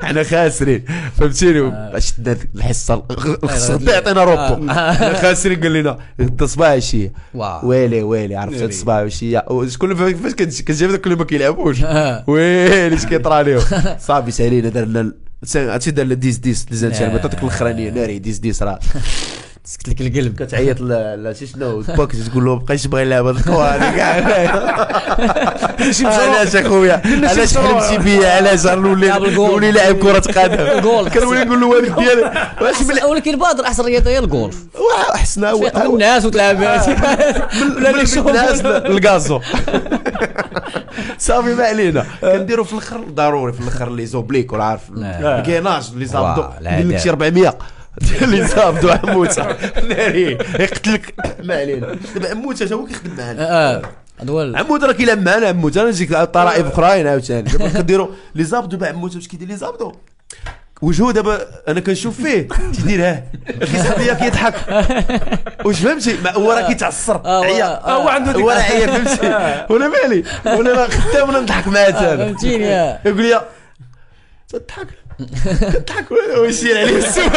حنا خاسرين فهمتيني. شدنا الحصه خصنا يعطينا روبو حنا خاسرين. قال لنا الصباح عشيه ويلي عرفت هاد الصباح عشيه شكون فاش كتجيب داك اللي ما كيلعبوش ويلي اش كيطرا لهم صافي سالينا درنا هادشي دار 10 لي زانتيرمي ديك الاخرانيه ناري 10 راه سكت لك القلب. كتعيط لا شي شنو باك تقول له بقيتش باغي نلعب هاد الكواري كاع. علاش اخويا علاش حلمتي بيا علاش نولي لاعب كره قدم كنولي نقول له هذيك ديالي واش ولكن بعض احسن رياضه هي الجولف احسن هو الناس وتلعب الناس الكازو صافي ما علينا. كنديروا في الاخر ضروري في الاخر لي زوبليك ولا عارف ما كايناش لي زابدو ندير لك شي 400 ديال لي زابدو عموته ناري يقتلك ما علينا. دابا عموته تا هو كيخدم معنا عمود راه كيلعب معنا عمود. انا نجيك طرائف اخرين عاوتاني دابا كنديروا لي زابدو با عموته باش كيدير لي زابدو وجهو دابا انا كنشوف فيه تيديرها كيسحب ليا كيضحك واش فهمتي هو راه كيتعصر عيا هو عنده ديك عيا فهمتي وانا مالي وانا خدام وانا نضحك معاه فهمتيني يقول لي تضحك كضحك ويشير عليه السؤال.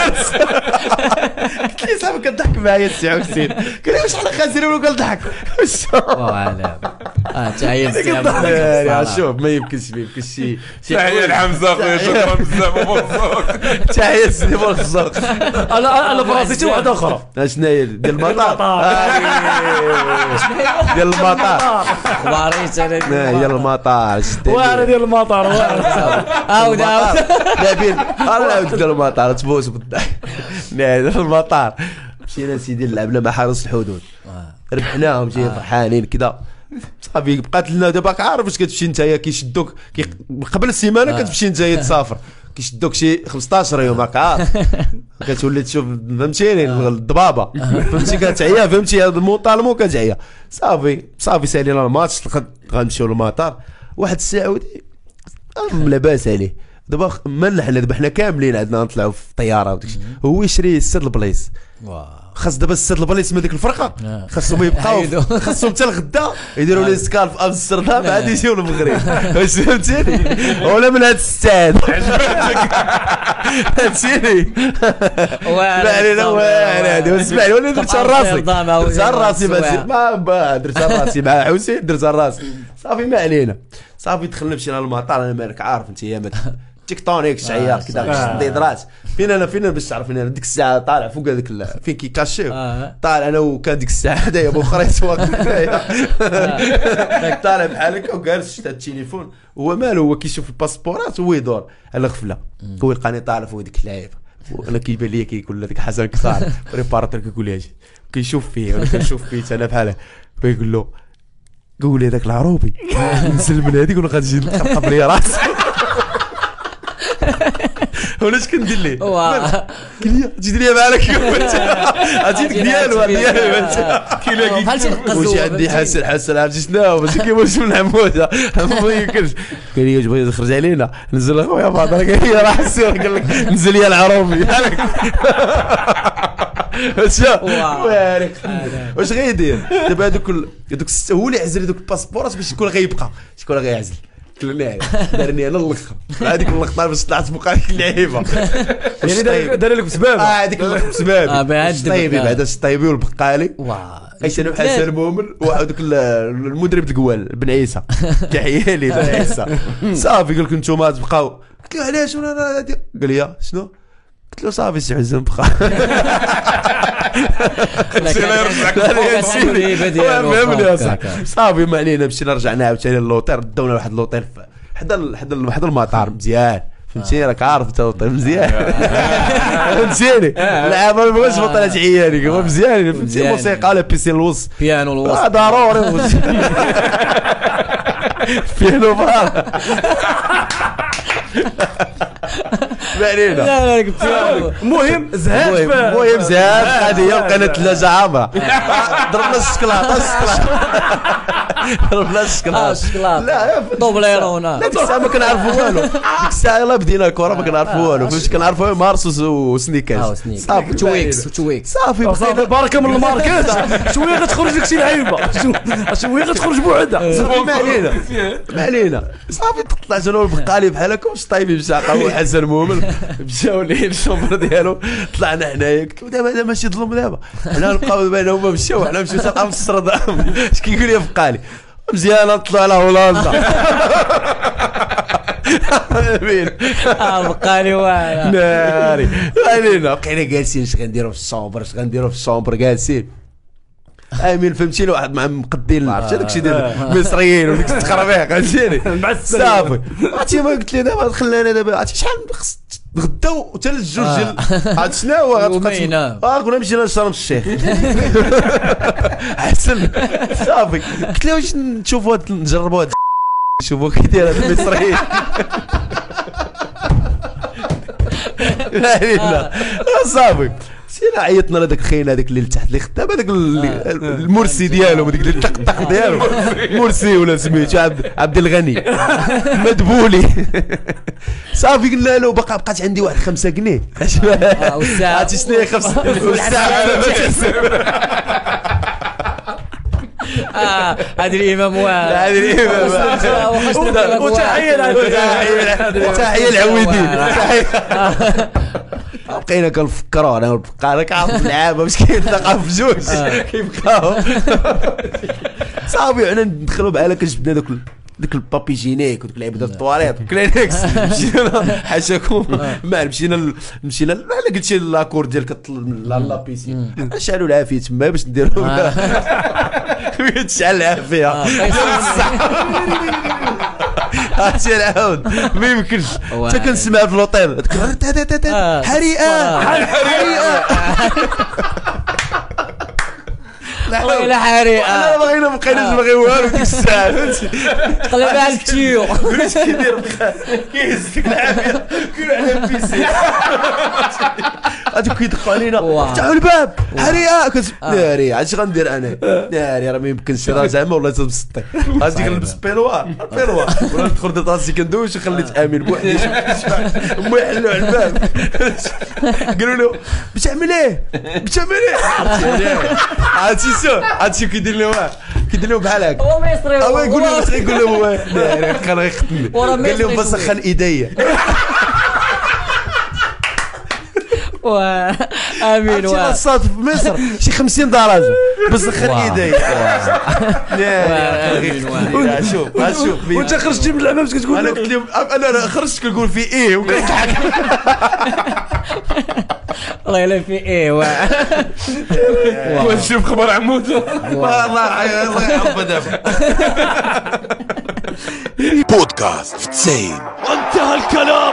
قلت لي صاحبي كضحك معايا السي حسين قال لي واش حنا خاسرين ولا كنضحك تعيط شوف ما يمكنش شي تحيه لحمزه اخويا شكرا بزاف مبروك. تحيه سيدي مرزوق. انا فراسيتي واحده اخرى شنو هي ديال المطار ديال المطار هي المطار وانا ديال المطار عاود لابين عاود ديال المطار تبوس بالضحك ديال المطار. مشينا سيدي لعبنا مع حرس الحدود ربحناهم جايين فرحانين كذا صافي. بقات لنا دابا عارف واش كتمشي نتايا كيشدوك قبل السيمانه كتمشي نتايا تسافر كيشدوك شي 15 يوم هكا عارف كتولي تشوف فهمتيني الضبابه فهمتي كتعيا فهمتي هذا المطالمو كتعيا صافي سالينا الماتش غنمشيو للمطار واحد السعودي لاباس عليه دابا ما حنا دابا حنا كاملين عندنا نطلعوا في الطياره وداكشي هو يشري 6 البلايص خاص دابا 6 البلايص من ديك الفرقه خاصهم يبقاو خاصهم حتى الغدا يديروا لي سكال في امستردام عاد يجيو للمغرب واش فهمتيني ولا من هاد الستاد فهمتيني واعر اسمع لي ولا درت راسي ما درت راسي مع حسين درت راسي صافي ما علينا. صافي دخلنا مشينا للمطار انا مالك عارف انت ايامات تيكتونيك شعيار كذا الضيضرات فين باش تعرف فين ديك الساعه طالع فوق هذاك فين كيكاشيو طالع انا وكان ديك الساعه هذايا بوخريت طالع بحال هكا وجالس شتا التليفون هو مالو هو كيشوف الباسبورات هو يدور على غفله هو يلقاني طالع فوق ديك اللعيبه وانا كيبان لي كيقول لك حسن كثار بريباراتور كيقول لي اجي كيشوف فيه وانا كنشوف فيه انا بحال ويقول له قول لي داك العروبي نزل من هذيك ولا غادي نقرب لي راسي ولاش كندير ليه قال لي تجي لي معاك عطيتك ديالو واش عندي حسن عرفتي شنو ماشي كيفاش من حموده ما يمكنش قال لي بغيت تخرج علينا نزل اخويا بعض قال لي راه حسين قال لك نزل يا العروبي واش غيدير دابا هذوك هو اللي عزل هذوك الباسبورات باش شكون غيبقى شكون غيعزل كلنا دارني انا الاخر هذيك اللقطه باش طلعت بقى لك اللعيبه يعني دار لك بسباب هذيك اللقطه بسباب طيبي بعدا طيبي والبقالي انا حسن المؤمن وهذوك المدرب القوال بن عيسى تحيه لي بن عيسى صافي قال لك نتوما تبقاو قلت له علاش قال لي شنو قلت له صافي سي حزن بقى صافي ما علينا مشينا رجعنا عاوتاني للوطير داونا واحد اللوطير حدا المطار مزيان فهمتيني راك عارف انت اللوطير مزيان فهمتيني لا ما بغيتش بطلات عيالي هو مزيان فهمتي موسيقى ولا بيسين الوسط بيانو الوسط ضروري بيانو ما علينا. لا لا كنت المهم زهقت المهم زاد القضيه لقينا ثلاجه عامره ضربنا الشكلاط ضربنا الشكلاط الشكلاط لا دوبليرونا لا ديك الساعه ما كنعرفوا والو ديك الساعه يلاه بدينا الكره ما كنعرفوا والو فاش كنعرفوا مارس وسنيكاز صافي تويكس صافي صافي بركه من الماركات شويه غتخرج لك شي لعيبه شويه غتخرج بوحدها صافي ما علينا صافي طلعت انا والبقالي بحال هكا واش طايبين مشى عطاو حسن مومل مشاو ليه الشومبر ديالو طلعنا حنايا قلت له دابا ماشي ظلم دابا حنا نلقاو دابا هما مشاو حنا مشيو حتى لامستردام اش كيقول لي بقالي مزيان نطلعوا على هولندا امين بقى لي واعر ناري علينا بقينا جالسين اش غنديروا في الشومبر جالسين امين فهمتيني واحد مع مقدين عرفتي داكشي ديال المصريين وديك التخربيق فهمتيني صافي عرفتي ما قلت لي دابا خلانا دابا عرفتي شحال خص غداو حتى للجوج ديال عرفت شنو هو غتبقى كنا مشينا لشرم الشيخ احسن صافي قلت له واش نشوفوا نجربوا نشوفوا كي داير هاد المصريين لا صافي سينا عيطنا لهذاك الخاين هذاك اللي تحت اللي خدام هذاك المرسي ديالهم هذيك الطق ديالهم مرسي ولا سميتو عبد الغني مدبولي صافي قلنا له بقات عندي واحد 5 جنيه عرفتي شنو هي 5 والساعه هذه الامام واعر هذه الامام وتحيه العويدين بقينا كنفكروا انا والبقاله كنعرف اللعابه مسكين تلقاو في جوج كيبقاو صافي حنا ندخلوا بحال هكا جبنا داك البابي جينيك وديك العبده الطواليط كلينكس مشينا حاشاكم ما مشينا لا قلتي لاكور ديالك لا بيسي شعلوا العافيه تما باش نديروا تشعل العافيه هاتي العاود ما يمكنش حتى كنسمع في لوطيل حريقه والله حريقه انا بغينا نبغي والو ديك الساعه فهمتي قلب على التيو واش كيدير كيهز ديك العافيه كيلو على البيسي هادوك كيدقوا علينا فتحوا الباب حريقه ناري عرفتي غندير انا ناري راه ما يمكنش راه زعما والله تبسطي غادي نلبس بيلوار ولا ندخل درت راسي كندوش وخليت امين بوحدي هما يحلوا على الباب قالوا له بتعمل ايه عرفتي كيدير له بحال هكا هو ما يصري هو يقول له هو كان غيختمني قال لهم بسخن ايديا امين واحد صاد في مصر شي 50 درجه بسخن ايديا شوف وانت خرجتي من الامام كتقول انا قلت لهم انا خرجت كنقول في ايه وكنضحك والله الا في ايه ونشوف خبر عمود والله يحفظ دابا بودكاست في 90 انتهى الكلام.